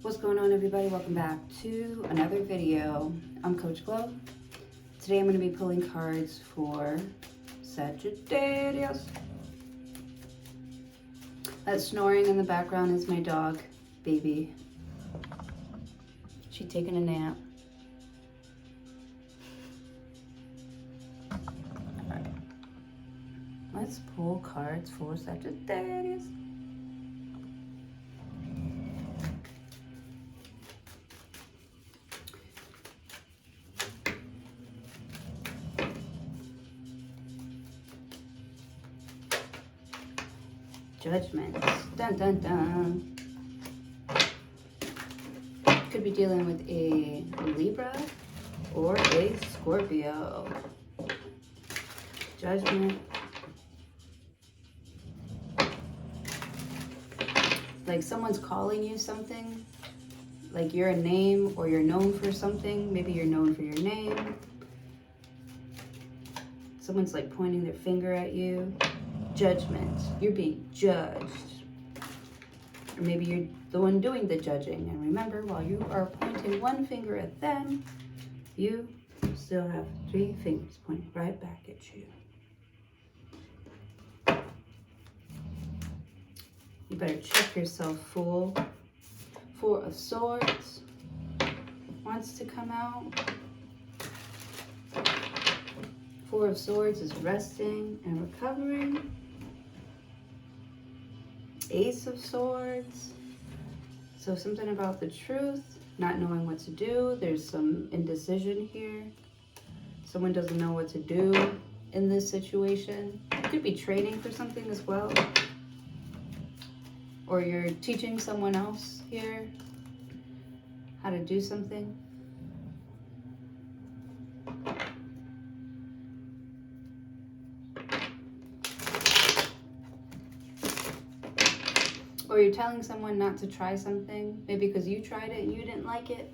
What's going on, everybody? Welcome back to another video. I'm Coach Glow. Today I'm going to be pulling cards for Sagittarius. That snoring in the background is my dog, Baby. She's taking a nap. Alright. Let's pull cards for Sagittarius. Judgment. Dun dun dun. Could be dealing with a Libra or a Scorpio. Judgment. Like someone's calling you something. Like you're a name or you're known for something. Maybe you're known for your name. Someone's like pointing their finger at you. Judgment. You're being judged. Or maybe you're the one doing the judging. And remember, while you are pointing one finger at them, you still have 3 fingers pointing right back at you. You better check yourself, Fool. 4 of Swords wants to come out. 4 of Swords is resting and recovering. Ace of Swords. So something about the truth, not knowing what to do. There's some indecision here. Someone doesn't know what to do in this situation. You could be training for something as well. Or you're teaching someone else here how to do something. Or you're telling someone not to try something, maybe because you tried it and you didn't like it.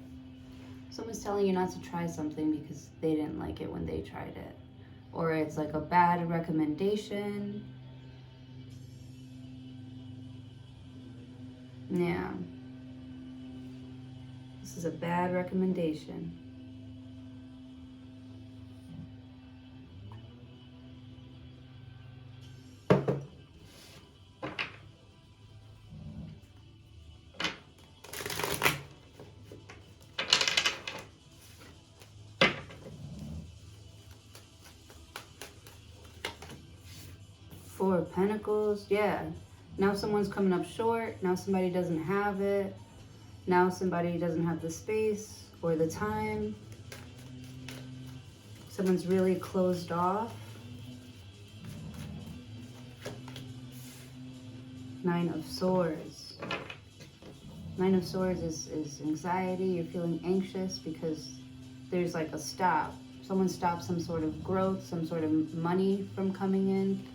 Someone's telling you not to try something because they didn't like it when they tried it. Or it's like a bad recommendation. Yeah. This is a bad recommendation. Four of Pentacles, yeah. Now someone's coming up short. Now somebody doesn't have it. Now somebody doesn't have the space or the time. Someone's really closed off. 9 of Swords. 9 of Swords is anxiety. You're feeling anxious because there's like a stop. Someone stopped some sort of growth, some sort of money from coming in.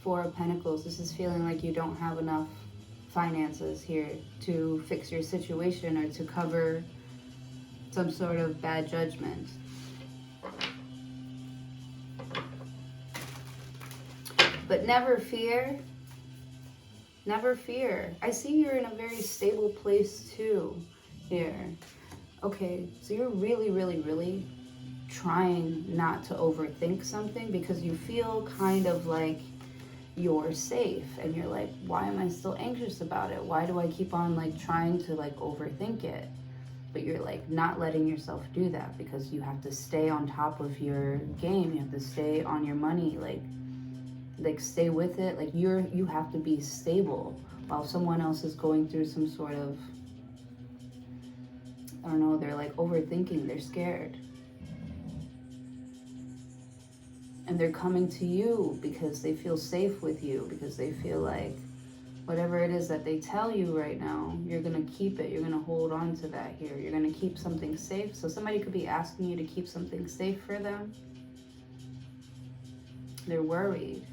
4 of Pentacles. This is feeling like you don't have enough finances here to fix your situation or to cover some sort of bad judgment. But never fear. Never fear. I see you're in a very stable place too here. Okay, so you're really trying not to overthink something because you feel kind of like you're safe and you're like, why am I still anxious about it? Why do I keep on like trying to like overthink it? But you're like not letting yourself do that because you have to stay on top of your game. You have to stay on your money, like stay with it. Like you have to be stable while someone else is going through some sort of, I don't know, they're like overthinking, they're scared. And they're coming to you because they feel safe with you, because they feel like whatever it is that they tell you right now, you're going to keep it. You're going to hold on to that here. You're going to keep something safe. So somebody could be asking you to keep something safe for them. They're worried.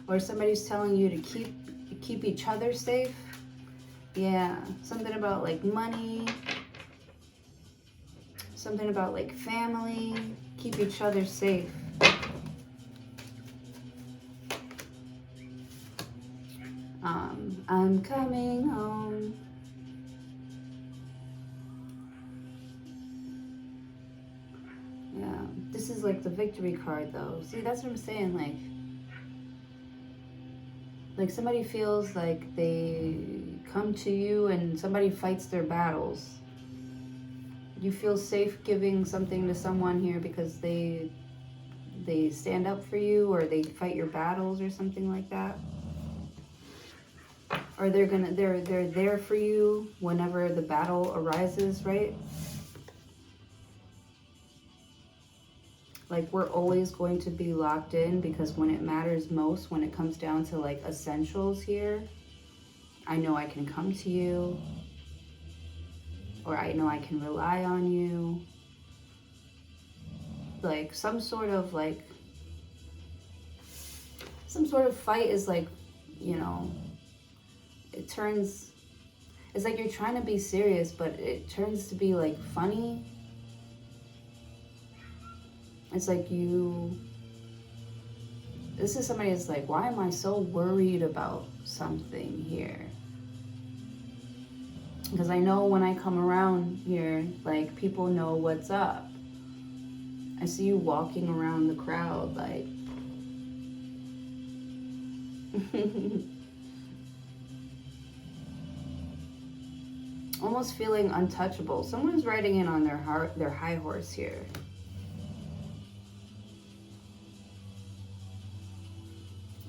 Or somebody's telling you to keep each other safe. Yeah, something about like money, something about like family, keep each other safe. I'm coming home. Yeah, this is like the victory card though. See, that's what I'm saying. Like somebody feels like they come to you and somebody fights their battles. You feel safe giving something to someone here because they stand up for you, or they fight your battles or something like that. Or they're there for you whenever the battle arises, right? Like we're always going to be locked in, because when it matters most, when it comes down to like essentials here, I know I can come to you, or I know I can rely on you. Like some sort of fight is like, you know, it's like you're trying to be serious, but it turns to be like funny. It's like this is somebody that's like, why am I so worried about something here? Because I know when I come around here, like people know what's up. I see you walking around the crowd like almost feeling untouchable. Someone's riding in on their high horse here.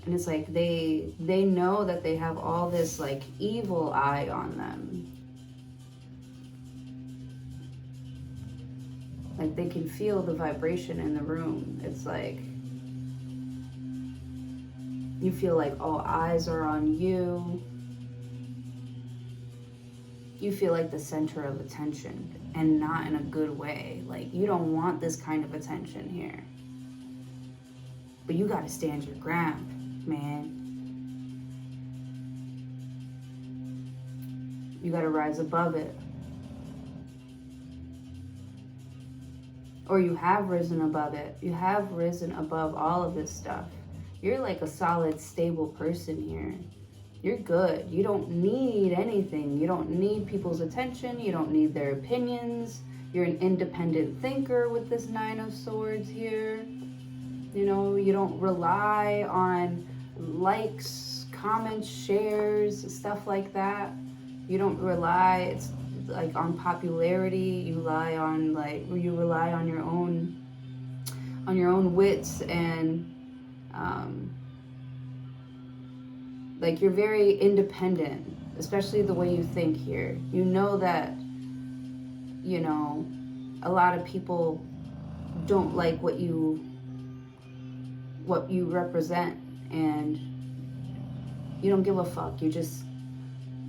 And it's like they know that they have all this like evil eye on them. Like they can feel the vibration in the room. It's like you feel like all eyes are on you. You feel like the center of attention, and not in a good way. Like you don't want this kind of attention here. But you gotta stand your ground, man. You gotta rise above it. Or you have risen above it. You have risen above all of this stuff. You're like a solid, stable person here. You're good. You don't need anything. You don't need people's attention. You don't need their opinions. You're an independent thinker with this Nine of Swords here. You know, you don't rely on likes, comments, shares, stuff like that. You don't rely, it's like on popularity. You rely on your own wits, and like you're very independent, especially the way you think here. You know that, you know, a lot of people don't like what you represent, and you don't give a fuck. You just,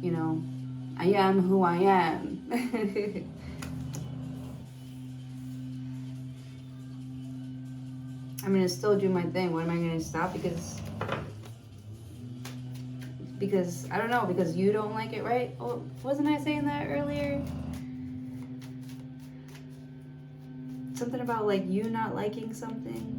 you know, I am who I am. I'm gonna still do my thing. When am I gonna stop? Because I don't know, because you don't like it, right? Oh, wasn't I saying that earlier? Something about like you not liking something,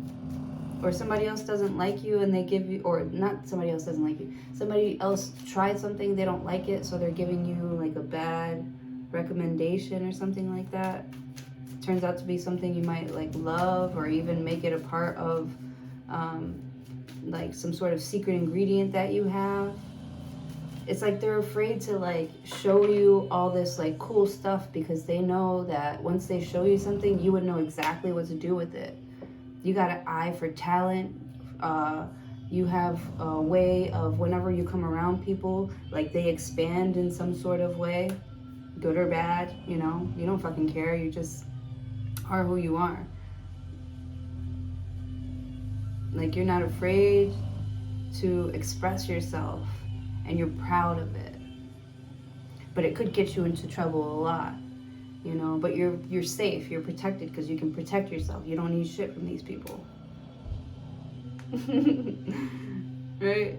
or somebody else doesn't like you and they give you, or not somebody else doesn't like you, somebody else tried something, they don't like it, so they're giving you like a bad recommendation or something like that. Turns out to be something you might like love, or even make it a part of like some sort of secret ingredient that you have. It's like they're afraid to like show you all this like cool stuff, because they know that once they show you something, you would know exactly what to do with it. You got an eye for talent. You have a way of, whenever you come around people, like they expand in some sort of way, good or bad, you know, you don't fucking care. You just are who you are. Like you're not afraid to express yourself, and you're proud of it. But it could get you into trouble a lot, you know, but you're safe, you're protected, because you can protect yourself. You don't need shit from these people. Right?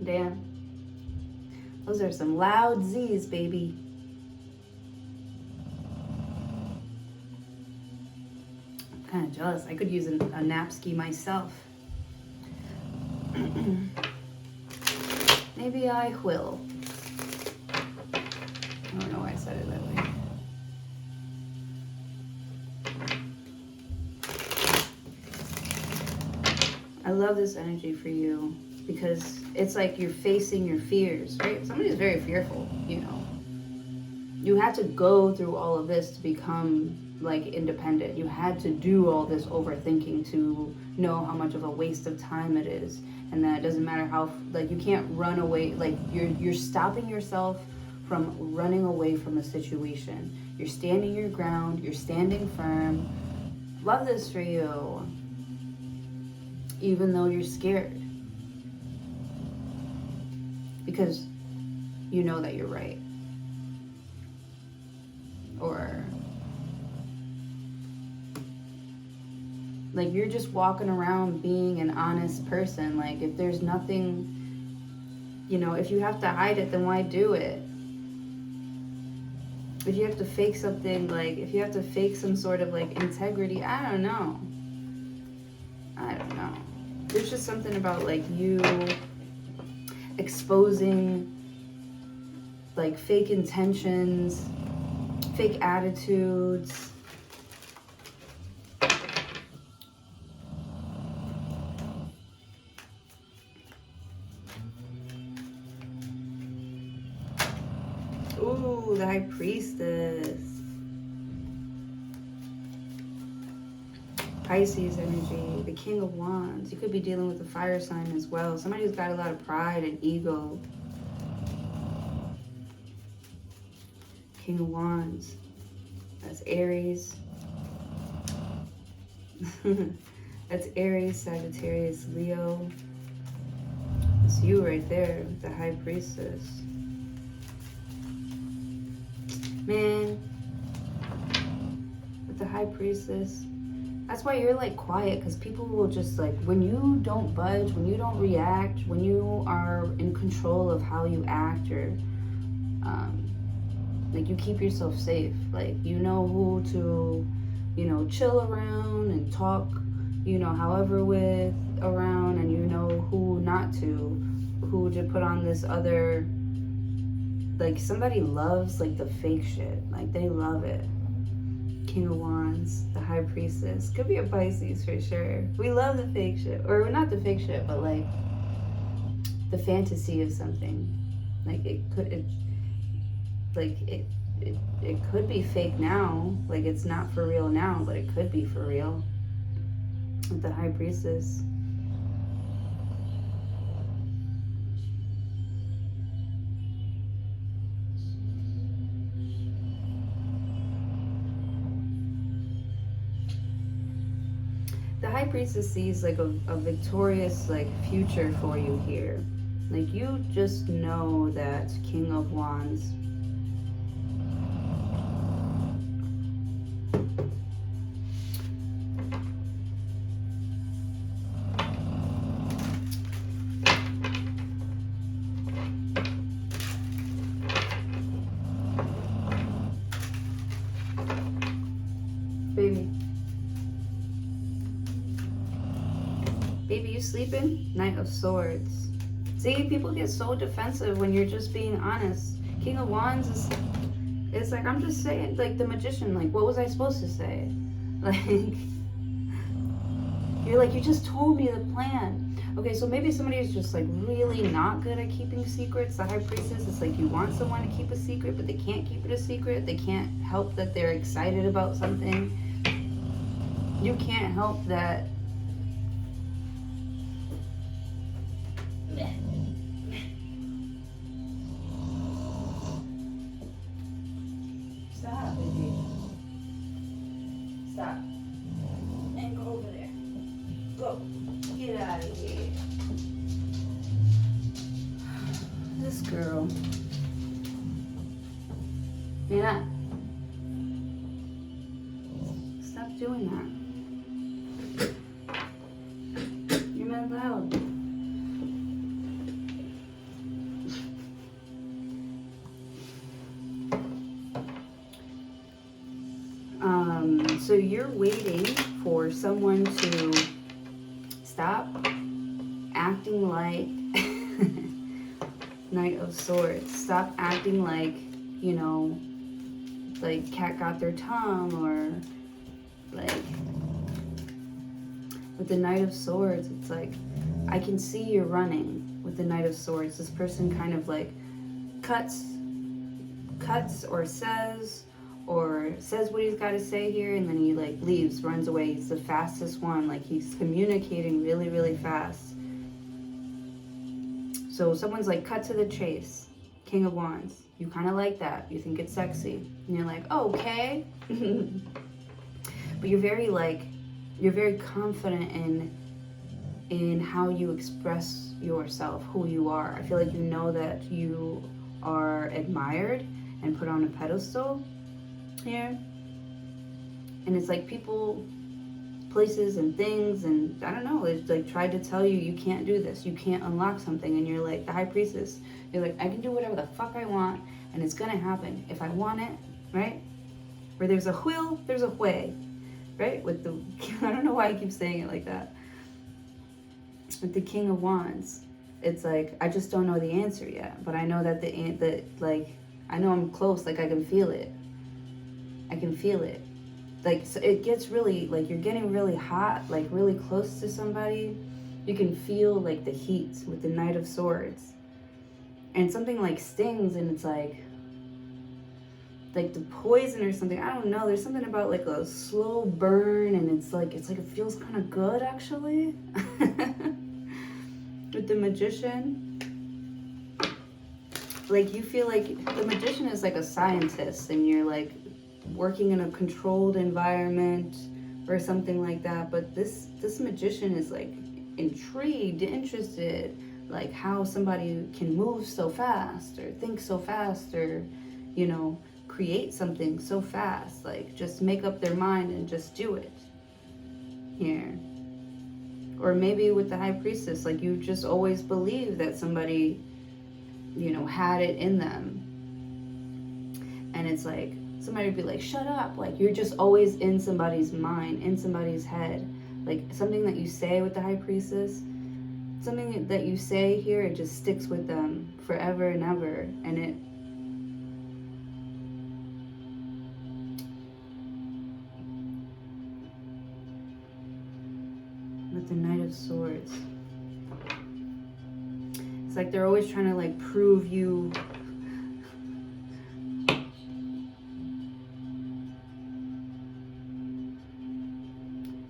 Damn. Those are some loud Z's, baby. Kind of jealous. I could use a nap ski myself. Maybe I will. I don't know why I said it that way. I love this energy for you because it's like you're facing your fears, right? Somebody's very fearful, you know. You had to go through all of this to become like independent. You had to do all this overthinking to know how much of a waste of time it is, and that it doesn't matter how, like, you can't run away. Like, you're stopping yourself from running away from a situation. You're standing your ground. You're standing firm. Love this for you, even though you're scared, because you know that you're right. Or like, you're just walking around being an honest person. Like, if there's nothing, you know, if you have to hide it, then why do it? If you have to fake something, like, if you have to fake some sort of, like, integrity, I don't know. There's just something about, like, you exposing, like, fake intentions, fake attitudes. Ooh, the High Priestess. Pisces energy, the King of Wands. You could be dealing with a fire sign as well. Somebody who's got a lot of pride and ego. King of Wands. That's Aries. That's Aries, Sagittarius, Leo. It's you right there, the High Priestess. Man, with the High Priestess, that's why you're like quiet, because people will just like, when you don't budge, when you don't react, when you are in control of how you act, or like, you keep yourself safe. Like, you know who to, you know, chill around and talk, you know, however with around, and you know who not to, who to put on this other, like, somebody loves like the fake shit. Like, they love it. King of Wands, the High Priestess. Could be a Pisces for sure. We love the fake shit. Or not the fake shit, but like the fantasy of something. Like, it could be fake now. Like, it's not for real now, but it could be for real. With the High Priestess. The High Priestess sees like a victorious like future for you here. Like, you just know that King of Wands Baby, you sleeping? Knight of Swords. See, people get so defensive when you're just being honest. King of Wands is, it's like, I'm just saying, like the Magician, like, what was I supposed to say? Like, you're like, you just told me the plan. Okay, so maybe somebody is just like really not good at keeping secrets. The High Priestess, it's like you want someone to keep a secret, but they can't keep it a secret. They can't help that they're excited about something. You can't help that. Stop, baby. Stop. And go over there. Go. Get out of here. This girl. Yeah. Stop doing that. You're not loud. So you're waiting for someone to stop acting like Knight of Swords. Stop acting like, you know, like cat got their tongue, or like with the Knight of Swords, it's like, I can see you're running with the Knight of Swords. This person kind of like cuts or says what he's got to say here, and then he like leaves, runs away. He's the fastest one. Like he's communicating really, really fast. So someone's like, cut to the chase. King of Wands. You kind of like that. You think it's sexy. And you're like, oh, okay. But you're very confident in how you express yourself, who you are. I feel like you know that you are admired and put on a pedestal here. And it's like people, places and things, and I don't know, it's like tried to tell you, you can't do this, you can't unlock something, and you're like the High Priestess. You're like, I can do whatever the fuck I want, and it's gonna happen if I want it, right? Where there's a will, there's a way, right? With the, I don't know why I keep saying it like that. With the King of Wands, it's like, I just don't know the answer yet, but I know that I know I'm close, like I can feel it. I can feel it. Like, so it gets really, like, you're getting really hot, like really close to somebody. You can feel like the heat with the Knight of Swords. And something like stings, and it's like the poison or something. I don't know. There's something about like a slow burn, and it's like it feels kind of good actually. With the Magician, like you feel like the Magician is like a scientist, and you're like working in a controlled environment or something like that. But this Magician is like intrigued, interested, like how somebody can move so fast or think so fast, or, you know, create something so fast, like just make up their mind and just do it here. Or maybe with the High Priestess, like you just always believe that somebody, you know, had it in them. And it's like, somebody would be like, shut up. Like you're just always in somebody's mind, in somebody's head. Like something that you say with the High Priestess, something that you say here, it just sticks with them forever and ever. And it, with the Knight of Swords, it's like they're always trying to like prove you.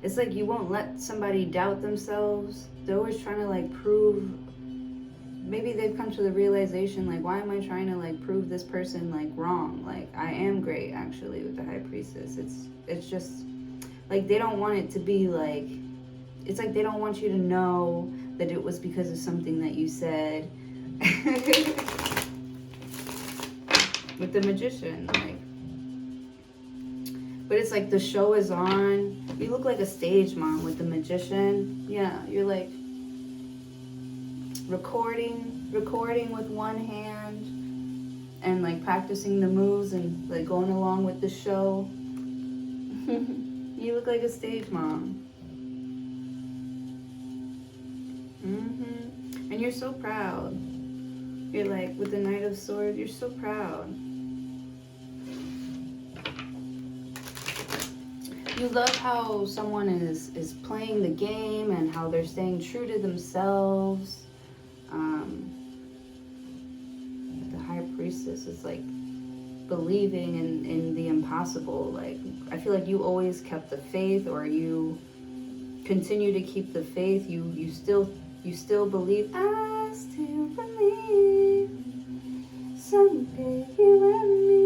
It's like you won't let somebody doubt themselves. They're always trying to like prove, maybe they've come to the realization like, why am I trying to like prove this person like wrong? Like I am great actually with the High Priestess. It's just like they don't want it to be like, it's like they don't want you to know that it was because of something that you said. With the Magician, like, but it's like the show is on. You look like a stage mom with the Magician. Yeah, you're like recording with one hand and like practicing the moves and like going along with the show. You look like a stage mom. And you're so proud. You're like, with the Knight of Swords, you're so proud. You love how someone is playing the game and how they're staying true to themselves. The High Priestess is like believing in the impossible. Like, I feel like you always kept the faith, or you continue to keep the faith. You still believe. I still believe someday you and me.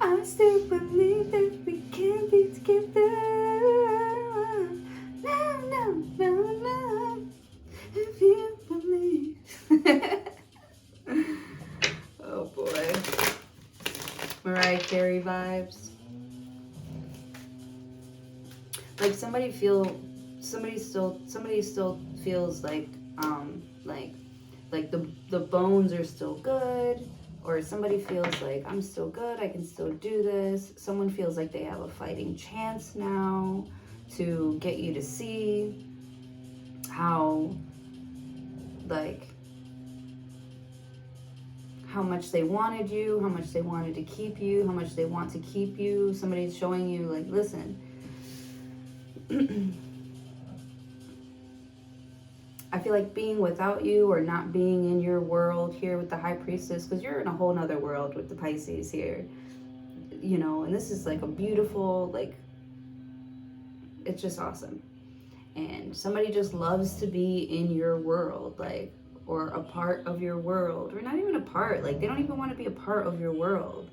I still believe that we can be together. No, if you believe. Mariah Carey vibes. Like somebody still feels like the bones are still good, or somebody feels like I'm still good, I can still do this. Someone feels like they have a fighting chance now to get you to see how much they wanted you, how much they wanted to keep you, how much they want to keep you. Somebody's showing you like, listen, I feel like being without you or not being in your world here with the High Priestess, because you're in a whole nother world with the Pisces here, you know, and this is like a beautiful, like, it's just awesome. And somebody just loves to be in your world, like, or a part of your world, or not even a part, like they don't even want to be a part of your world,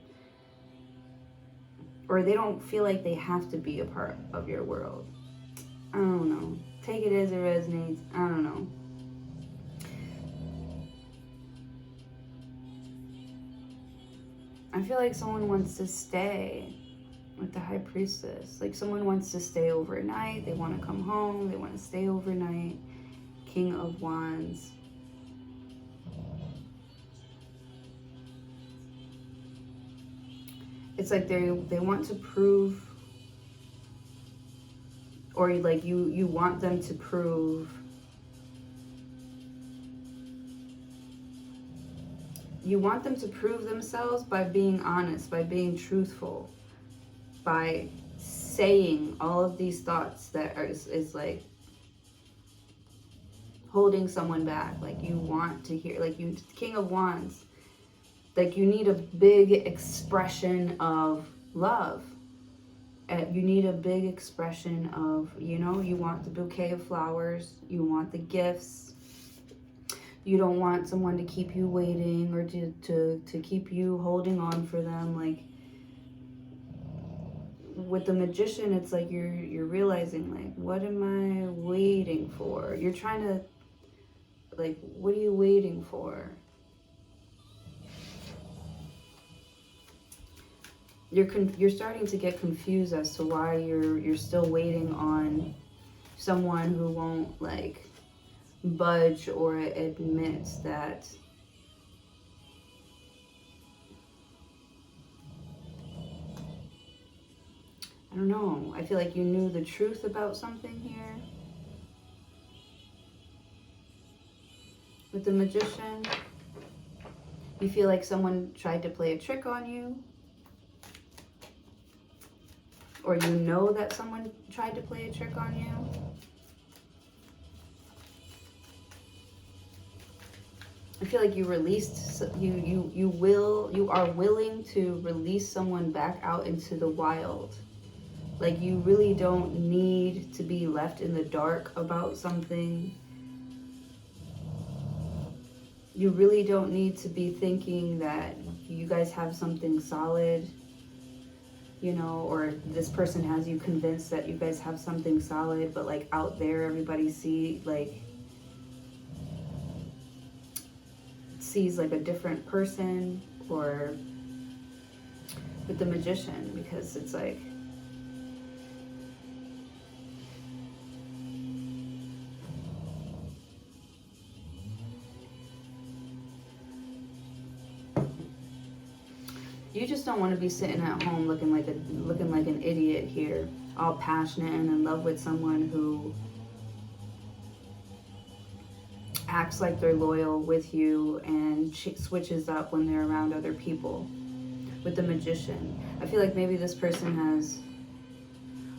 or they don't feel like they have to be a part of your world. I don't know. Take it as it resonates. I don't know. I feel like someone wants to stay with the High Priestess. Like someone wants to stay overnight. They want to come home. They want to stay overnight. King of Wands. It's like they want to prove, or like you want them to prove, you want them to prove themselves by being honest, by being truthful, by saying all of these thoughts that is like holding someone back. Like you want to hear, like you, King of Wands, like you need a big expression of love. You need a big expression of, you know, you want the bouquet of flowers, you want the gifts. You don't want someone to keep you waiting or to keep you holding on for them. Like with the Magician, it's like you're realizing, like, what am I waiting for? You're trying to, like, what are you waiting for? You're starting to get confused as to why you're still waiting on someone who won't like budge or admit that I don't know. I feel like you knew the truth about something here. With the Magician, you feel like someone tried to play a trick on you. Or you know that someone tried to play a trick on you. I feel like you released, you are willing to release someone back out into the wild. Like you really don't need to be left in the dark about something. You really don't need to be thinking that you guys have something solid, you know, or this person has you convinced that you guys have something solid, but like out there everybody sees like a different person. Or with the Magician, because it's like you just don't want to be sitting at home looking like an idiot here, all passionate and in love with someone who acts like they're loyal with you and switches up when they're around other people. With the Magician, I feel like maybe this person has,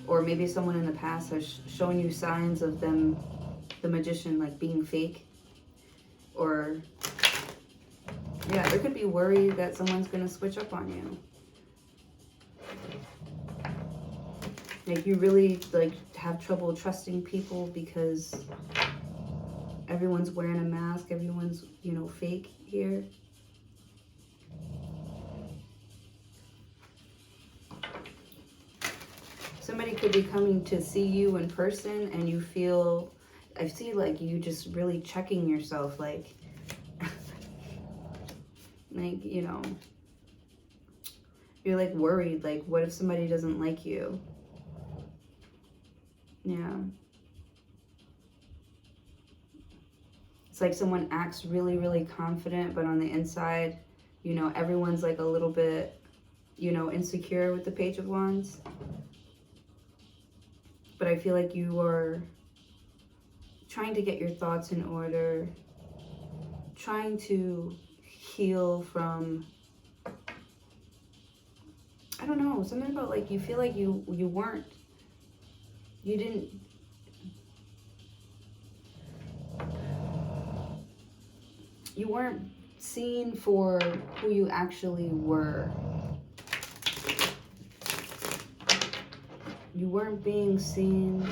or maybe someone in the past has shown you signs of them, the Magician, like being fake. Or yeah, there could be worry that someone's gonna switch up on you. Like you really like have trouble trusting people because everyone's wearing a mask, everyone's, you know, fake here. Somebody could be coming to see you in person and you feel, I see like you just really checking yourself, like, like, you know, You're like worried, like what if somebody doesn't like you? Yeah. It's like someone acts really, really confident, but on the inside, you know, everyone's like a little bit, you know, insecure with the Page of Wands. But I feel like you are trying to get your thoughts in order, trying to heal from, I don't know, something about like you feel like you weren't seen for who you actually were. You weren't being seen.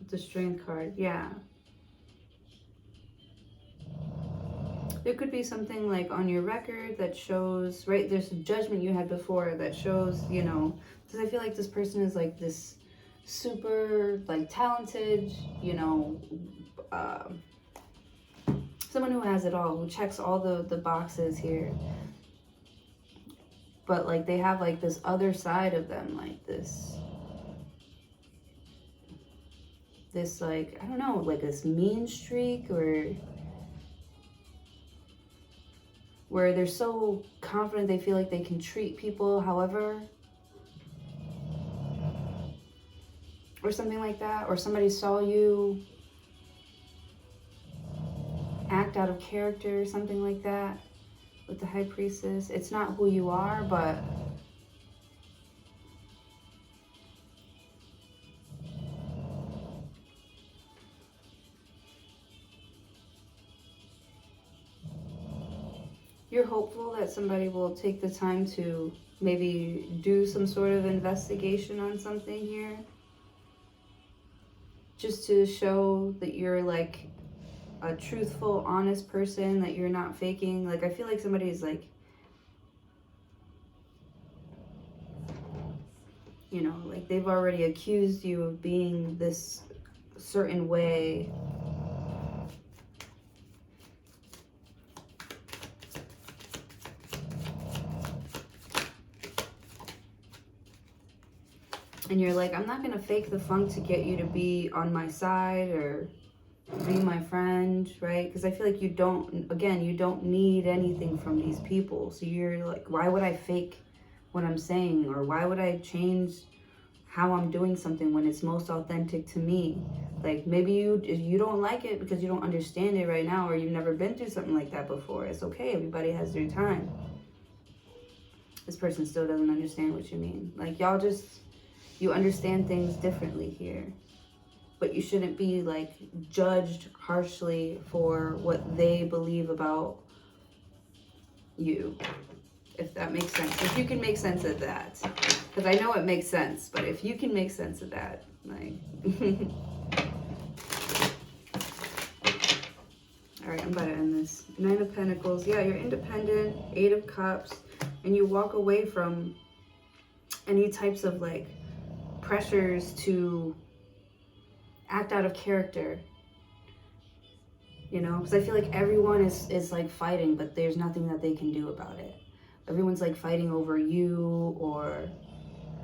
The Strength card, yeah. There could be something like on your record that shows, right, there's a judgment you had before that shows, you know, because I feel like this person is like this super like talented, you know, someone who has it all, who checks all the boxes here. But like they have like this other side of them, like this like, I don't know, like this mean streak, or where they're so confident they feel like they can treat people however, or something like that. Or somebody saw you act out of character, something like that with the High Priestess. It's not who you are, but you're hopeful that somebody will take the time to maybe do some sort of investigation on something here, just to show that you're like a truthful, honest person, that you're not faking. Like I feel like somebody's like, you know, like they've already accused you of being this certain way. And you're like, I'm not going to fake the funk to get you to be on my side or be my friend, right? Because I feel like you don't, again, you don't need anything from these people. So you're like, why would I fake what I'm saying? Or why would I change how I'm doing something when it's most authentic to me? Like maybe you don't like it because you don't understand it right now, or you've never been through something like that before. It's okay. Everybody has their time. This person still doesn't understand what you mean. Like y'all just, you understand things differently here, but you shouldn't be like judged harshly for what they believe about you, if that makes sense. If you can make sense of that, because I know it makes sense, but if you can make sense of that, like all right, I'm about to end this. 9 of Pentacles. Yeah, you're independent. 8 of Cups, and you walk away from any types of like pressures to act out of character, you know, because I feel like everyone is like fighting, but there's nothing that they can do about it. Everyone's like fighting over you, or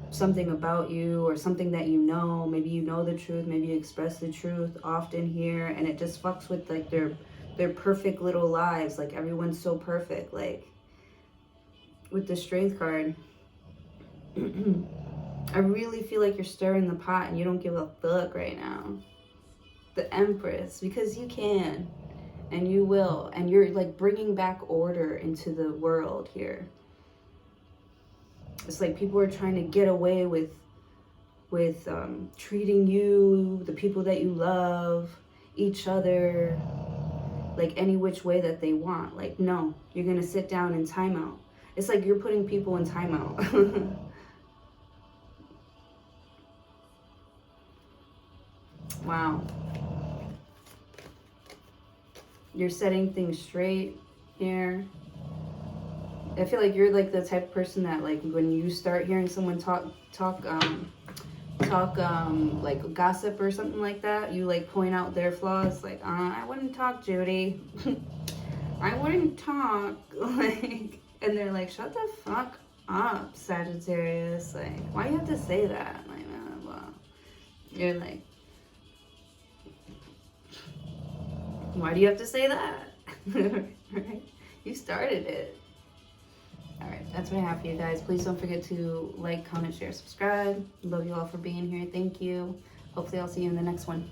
something about you, or something that you know. Maybe you know the truth, maybe you express the truth often here, and it just fucks with like their perfect little lives. Like everyone's so perfect. Like with the Strength card, I really feel like you're stirring the pot and you don't give a fuck right now. The Empress, because you can and you will, and you're like bringing back order into the world here. It's like people are trying to get away with treating you, the people that you love, each other, like any which way that they want. Like, no, you're gonna sit down in timeout. It's like you're putting people in timeout. Wow. You're setting things straight here. I feel like you're like the type of person that like when you start hearing someone talk talk like gossip or something like that, you like point out their flaws, like I wouldn't talk, Judy. I wouldn't talk. Like, and they're like, shut the fuck up, Sagittarius. Like, why do you have to say that? Like, well, you're like, why do you have to say that? Right? You started it. All right, that's what I have for you guys. Please don't forget to like, comment, share, subscribe. Love you all for being here. Thank you. Hopefully I'll see you in the next one.